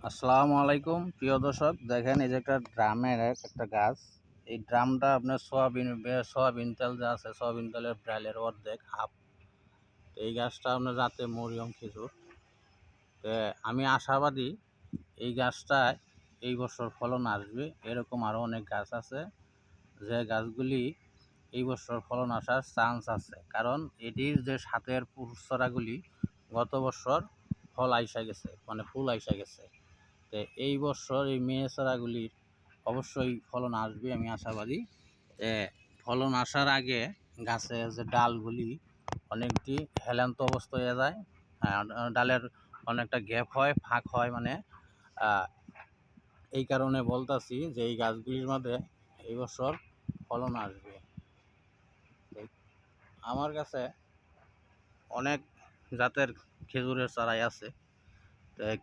আসসালামু আলাইকুম প্রিয় দর্শক, দেখেন এই যে একটা ড্রামের একটা গাছ। এই ড্রামটা আপনার সয়াবিন তেল যা আছে, সয়াবিন তেলের ডালের অর্ধেক হাফ। এই গাছটা আপনার রাতে মরিয়ম খেজুর। তো আমি আশাবাদী এই গাছটায় এই বছর ফলন আসবে। এরকম আরও অনেক গাছ আছে যে গাছগুলি এই বছর ফলন আসার চান্স আছে, কারণ এটির যে সাথের পুরুষরাগুলি গত বছর ফল আইসা গেছে, মানে ফুল আইসা গেছে। তো এই বছর এই মেয়ে চারাগুলির অবশ্যই ফলন আসবে, আমি আশাবাদী। ফলন আসার আগে গাছের যে ডালগুলি অনেকটি হেলান্ত অবস্থা হয়ে যায়। ডালের অনেকটা গ্যাপ হয়, ফাঁক হয়, মানে এই কারণে বলতাছি যে এই গাছগুলির মধ্যে এই বছর ফলন আসবে। আমার কাছে অনেক জাতের খেজুরের চারাই আছে।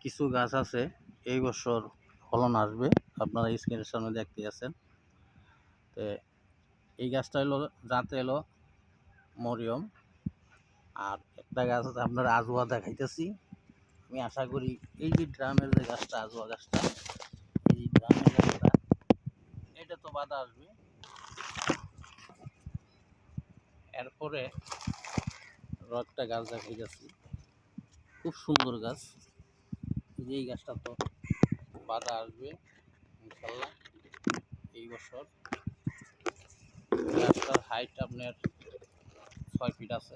কিছু গাছ আছে এই বছর ফলন আসবে, আপনারা স্ক্রিনের সামনে দেখতে আছেন। তো এই গাছটা হলো জাতে এলো মরিয়ম। আর একটা গাছ আছে আপনার আজোয়া দেখাইতেছি। আমি আশা করি এই যে ড্রামের যে গাছটা, আজোয়া গাছটা, এই ড্রামের গাছটা এটা তো বাধা আসবে। এরপরে একটা গাছ দেখাইতেছি, খুব সুন্দর গাছ। এই গাছটা তো বাধা আসবে ইনশাল্লাহ এই বছর। গাছটার হাইট আপনার 6 ফিট আছে।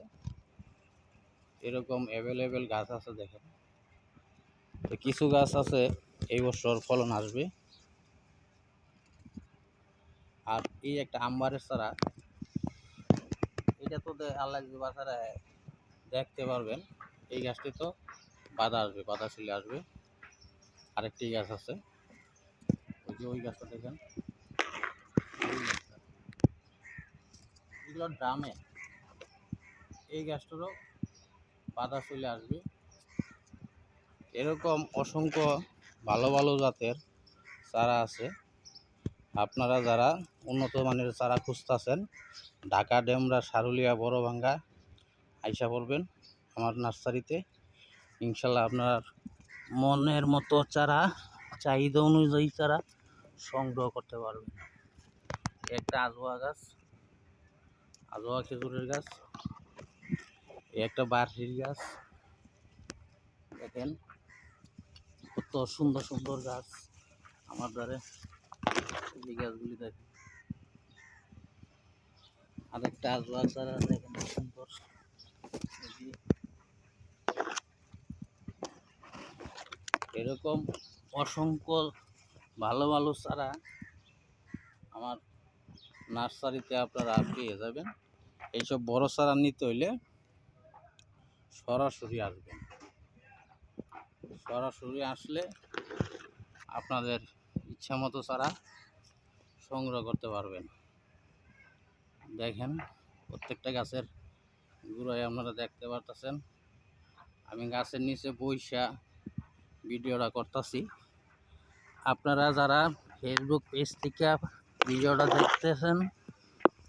এরকম অ্যাভেলেবেল গাছ আছে দেখেন। তো কিছু গাছ আছে এই বছর ফলন আসবে। আর এই একটা আম্বারের চারা, এটা তো আল্লাহ বাজারে দেখতে পারবেন। এই গাছটি তো বাধা আসবে, বাধা চলে আসবে। আরেকটি গাছ আছে, ওই যে ওই গাছটা দেখেন, এগুলো ড্রামে। এই গাছটারও বাধা চলে আসবে। এরকম অসংখ্য ভালো ভালো জাতের চারা আছে। আপনারা যারা উন্নত মানের চারা খুঁজতেছেন, ঢাকা, ডেমরা, সারুলিয়া, বড়ভাঙ্গা আইসা পড়বেন আমার নার্সারিতে। ইনশাল্লাহ আপনার মনের মতো চারা, চাহিদা অনুযায়ী চারা সংগ্রহ করতে পারবেন। একটা আজোয়া গাছ, আজোয়া খেজুরের গাছ, একটা বার্ষিক গাছ। দেখেন কত সুন্দর সুন্দর গাছ আমার দ্বারে। এই গাছগুলি দেখেন, আরেকটা আজোয়া চারা দেখেন সুন্দর। এরকম অসংখ্য ভালো ভালো চারা আমার নার্সারিতে আপনারা পেয়ে যাবেন। এইসব বড় চারা নিতে হইলে সরাসরি আসবেন। সরাসরি আসলে আপনাদের ইচ্ছা মতো চারা সংগ্রহ করতে পারবেন। দেখেন প্রত্যেকটা গাছের গুঁড়ায় আপনারা দেখতে পারতেছেন। আমি গাছের নিচে বইসা ভিডিওটা করতেছি। আপনারা যারা ফেসবুক পেজ থেকে ভিডিওটা দেখতেছেন,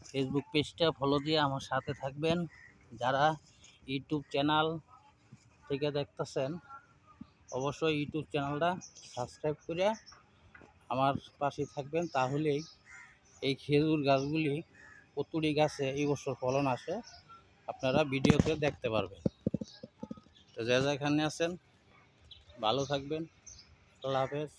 ফেসবুক পেজটা ফলো দিয়ে আমার সাথে থাকবেন। যারা ইউটিউব চ্যানেল থেকে দেখতেছেন, অবশ্যই ইউটিউব চ্যানেলটা সাবস্ক্রাইব করে আমার পাশে থাকবেন। তাহলেই এই খেজুর গাছগুলি, কতটি গাছে এই বছর ফলন আসে আপনারা ভিডিওতে দেখতে পারবেন। তো যে যেখানে আছেন ভালো থাকবেন। আল্লাহ হাফেজ।